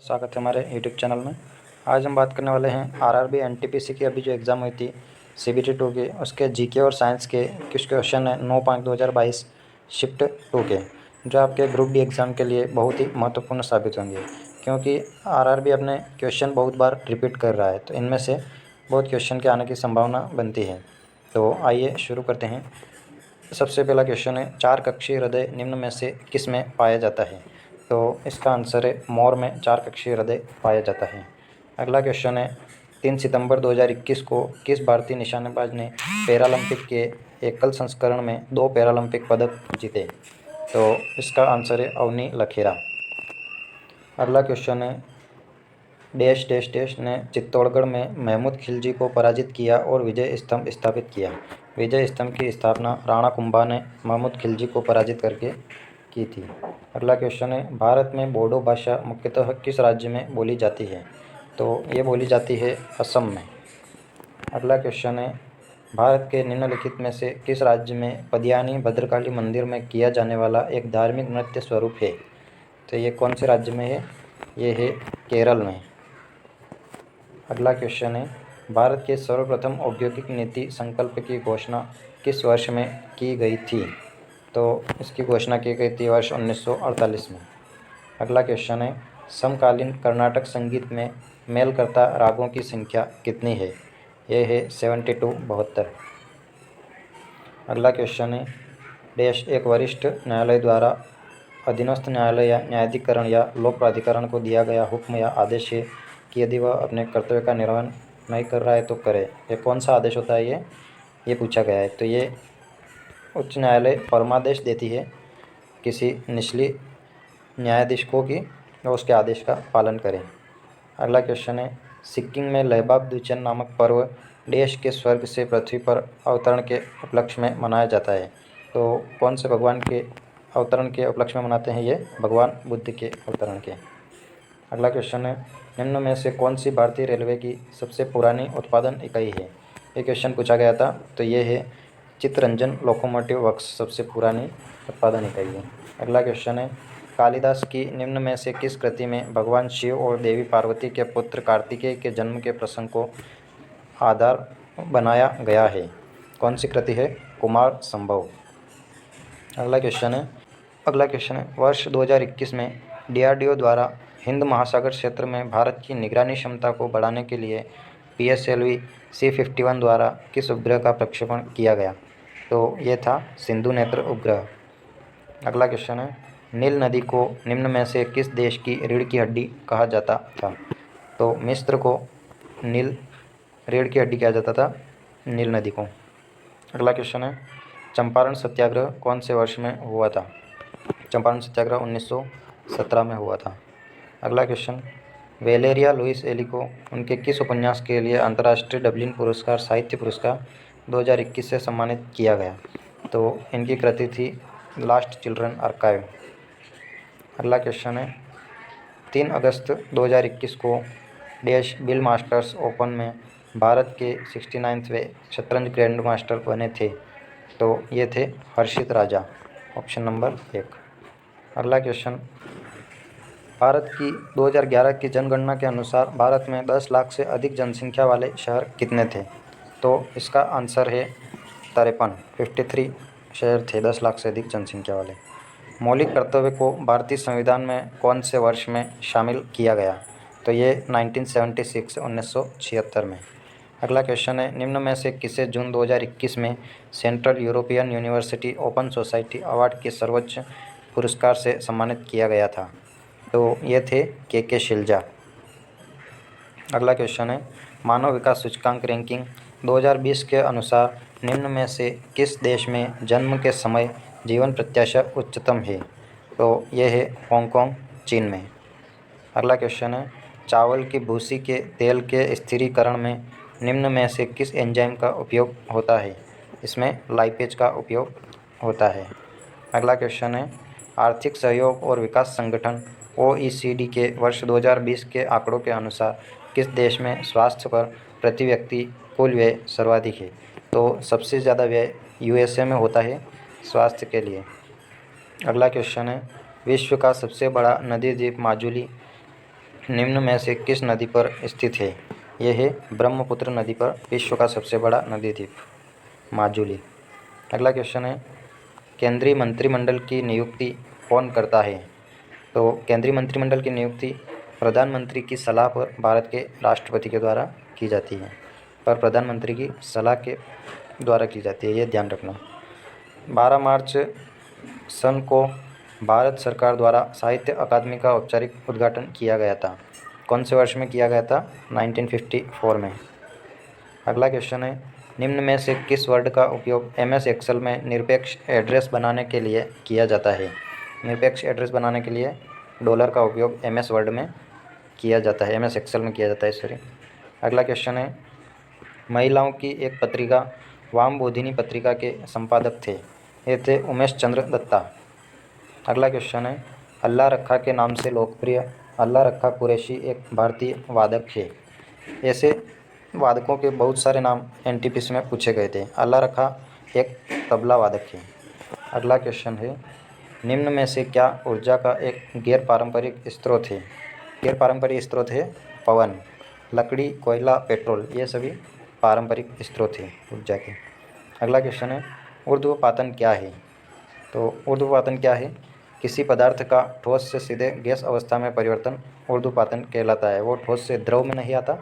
स्वागत है हमारे यूट्यूब चैनल में। आज हम बात करने वाले हैं आरआरबी एनटीपीसी की अभी जो एग्ज़ाम हुई थी सीबीटी 2 की, उसके जीके और साइंस के कुछ क्वेश्चन है 9/2022 शिफ्ट 2 के, जो आपके ग्रुप डी एग्ज़ाम के लिए बहुत ही महत्वपूर्ण साबित होंगे, क्योंकि आरआरबी अपने क्वेश्चन बहुत बार रिपीट कर रहा है, तो इनमें से बहुत क्वेश्चन के आने की संभावना बनती है। तो आइए शुरू करते हैं। सबसे पहला क्वेश्चन है, 4 कक्षीय हृदय निम्न में से किस में पाया जाता है? तो इसका आंसर है मोर में 4 कक्षीय हृदय पाया जाता है। अगला क्वेश्चन है, 3 सितंबर 2021 को किस भारतीय निशानेबाज ने पैरालंपिक के एकल संस्करण में 2 पैरालंपिक पदक जीते? तो इसका आंसर है अवनी लखेरा। अगला क्वेश्चन है, डैश डैश डैश ने चित्तौड़गढ़ में महमूद खिलजी को पराजित किया और विजय स्तंभ स्थापित किया। विजय स्तंभ की स्थापना राणा कुंभा ने महमूद खिलजी को पराजित करके की थी। अगला क्वेश्चन है, भारत में बोडो भाषा मुख्यतः किस राज्य में बोली जाती है? तो ये बोली जाती है असम में। अगला क्वेश्चन है, भारत के निम्नलिखित में से किस राज्य में पदियानी भद्रकाली मंदिर में किया जाने वाला एक धार्मिक नृत्य स्वरूप है? तो ये कौन से राज्य में है? ये है केरल में। अगला क्वेश्चन है, भारत के सर्वप्रथम औद्योगिक नीति संकल्प की घोषणा किस वर्ष में की गई थी? तो इसकी घोषणा की गई थी वर्ष 1948 में। अगला क्वेश्चन है, समकालीन कर्नाटक संगीत में मेल करता रागों की संख्या कितनी है? ये है 72। अगला क्वेश्चन है, डैश एक वरिष्ठ न्यायालय द्वारा अधीनस्थ न्यायालय या न्यायाधिकरण या लोक प्राधिकरण को दिया गया हुक्म या आदेश है कि यदि वह अपने कर्तव्य का निर्वहन नहीं कर रहा है तो करे। ये कौन सा आदेश होता है? ये पूछा गया है। तो ये उच्च न्यायालय फरमादेश देती है किसी निचली न्यायाधीश को कि वो उसके आदेश का पालन करें। अगला क्वेश्चन है, सिक्किम में लहबाब द्विचन नामक पर्व देश के स्वर्ग से पृथ्वी पर अवतरण के उपलक्ष्य में मनाया जाता है। तो कौन से भगवान के अवतरण के उपलक्ष्य में मनाते हैं? ये भगवान बुद्ध के अवतरण के। अगला क्वेश्चन है, निम्न में से कौन सी भारतीय रेलवे की सबसे पुरानी उत्पादन इकाई है? ये क्वेश्चन पूछा गया था। तो ये है चित्तरंजन लोकोमोटिव वर्क्स सबसे पुरानी उत्पादन इकाई है। अगला क्वेश्चन है, कालिदास की निम्न में से किस कृति में भगवान शिव और देवी पार्वती के पुत्र कार्तिकेय के जन्म के प्रसंग को आधार बनाया गया है? कौन सी कृति है? कुमार संभव। अगला क्वेश्चन है, वर्ष 2021 में डीआरडीओ द्वारा हिंद महासागर क्षेत्र में भारत की निगरानी क्षमता को बढ़ाने के लिए PSLV C-51 द्वारा किस उपग्रह का प्रक्षेपण किया गया? तो ये था सिंधु नेत्र उपग्रह। अगला क्वेश्चन है, नील नदी को निम्न में से किस देश की रीढ़ की हड्डी कहा जाता था? तो मिस्र को नील रीढ़ की हड्डी कहा जाता था, नील नदी को। अगला क्वेश्चन है, चंपारण सत्याग्रह कौन से वर्ष में हुआ था? चंपारण सत्याग्रह 1917 में हुआ था। अगला क्वेश्चन, वेलेरिया लुइस एली को उनके किस उपन्यास के लिए अंतर्राष्ट्रीय डबलिन पुरस्कार साहित्य पुरस्कार 2021 से सम्मानित किया गया? तो इनकी कृति थी लास्ट चिल्ड्रन आर्काइव। अगला क्वेश्चन है, 3 अगस्त 2021 को डैश बिल मास्टर्स ओपन में भारत के 69वें शतरंज ग्रैंड मास्टर बने थे? तो ये थे हर्षित राजा, ऑप्शन नंबर 1। अगला क्वेश्चन, भारत की 2011 की जनगणना के अनुसार भारत में 10 लाख से अधिक जनसंख्या वाले शहर कितने थे? तो इसका आंसर है 53 शहर थे 10 लाख से अधिक जनसंख्या वाले। मौलिक कर्तव्य को भारतीय संविधान में कौन से वर्ष में शामिल किया गया? तो ये 1976 में। अगला क्वेश्चन है, निम्न में से किसे जून 2021 में central European university open society award के सर्वोच्च पुरस्कार से सम्मानित किया गया था? तो ये थे के शिलजा। अगला क्वेश्चन है, मानव विकास सूचकांक रैंकिंग 2020 के अनुसार निम्न में से किस देश में जन्म के समय जीवन प्रत्याशा उच्चतम है? तो ये है हांगकांग, चीन में। अगला क्वेश्चन है, चावल की भूसी के तेल के स्थिरीकरण में निम्न में से किस एंजाइम का उपयोग होता है? इसमें लाइपेज का उपयोग होता है। अगला क्वेश्चन है, आर्थिक सहयोग और विकास संगठन OECD के वर्ष 2020 के आंकड़ों के अनुसार किस देश में स्वास्थ्य पर प्रति व्यक्ति कुल व्यय सर्वाधिक है? तो सबसे ज़्यादा व्यय USA में होता है स्वास्थ्य के लिए। अगला क्वेश्चन है, विश्व का सबसे बड़ा नदी द्वीप माजुली निम्न में से किस नदी पर स्थित है? यह है ब्रह्मपुत्र नदी पर विश्व का सबसे बड़ा नदी द्वीप माजुली। अगला क्वेश्चन है, केंद्रीय मंत्रिमंडल की नियुक्ति कौन करता है? तो केंद्रीय मंत्रिमंडल की नियुक्ति प्रधानमंत्री की सलाह पर भारत के राष्ट्रपति के द्वारा की जाती है, पर प्रधानमंत्री की सलाह के द्वारा की जाती है, ये ध्यान रखना। 12 मार्च सन को भारत सरकार द्वारा साहित्य अकादमी का औपचारिक उद्घाटन किया गया था। कौन से वर्ष में किया गया था? 1954 में। अगला क्वेश्चन है, निम्न में से किस वर्ड का उपयोग MS एक्सेल में निरपेक्ष एड्रेस बनाने के लिए किया जाता है? निरपेक्ष एड्रेस बनाने के लिए डॉलर का उपयोग MS वर्ड में किया जाता है, MS एक्सेल में किया जाता है, सॉरी। अगला क्वेश्चन है, महिलाओं की एक पत्रिका वाम बोधिनी पत्रिका के संपादक थे? ये थे उमेश चंद्र दत्ता। अगला क्वेश्चन है, अल्लाह रखा के नाम से लोकप्रिय अल्लाह रखा कुरैशी एक भारतीय वादक है। ऐसे वादकों के बहुत सारे नाम NTPC में पूछे गए थे। अल्लाह रखा एक तबला वादक है। अगला क्वेश्चन है, निम्न में से क्या ऊर्जा का एक गैर पारंपरिक स्रोत है? गैर पारंपरिक स्रोत है पवन, लकड़ी, कोयला, पेट्रोल, ये सभी पारंपरिक स्रोत हैं ऊर्जा के। अगला क्वेश्चन है, ऊर्ध्वपातन क्या है? तो ऊर्ध्वपातन क्या है? किसी पदार्थ का ठोस से सीधे गैस अवस्था में परिवर्तन ऊर्ध्वपातन कहलाता है। वो ठोस से द्रव में नहीं आता,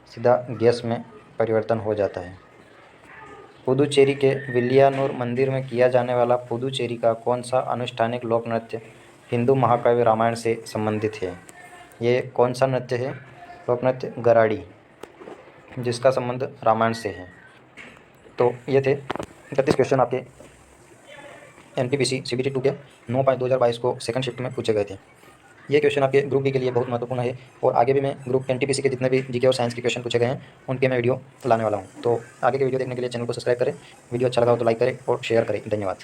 सीधा गैस में परिवर्तन हो जाता है। पुदुचेरी के विलियानूर मंदिर में किया जाने वाला पुदुचेरी का कौन सा अनुष्ठानिक लोक नृत्य हिंदू महाकाव्य रामायण से संबंधित है? ये कौन सा नृत्य है? लोक नृत्य गराड़ी, जिसका संबंध रामायण से है। तो ये थे 31 क्वेश्चन आपके NTPC CBT 2 के 9/2022 को सेकंड शिफ्ट में पूछे गए थे। ये क्वेश्चन आपके ग्रुप बी के लिए बहुत महत्वपूर्ण है, और आगे भी मैं ग्रुप NTPC के जितने भी जीके और साइंस के क्वेश्चन पूछे गए हैं उनके मैं वीडियो लाने वाला हूँ। तो आगे के वीडियो देखने के लिए चैनल को सब्सक्राइब करें, वीडियो अच्छा लगा हो तो लाइक करें और शेयर करें। धन्यवाद।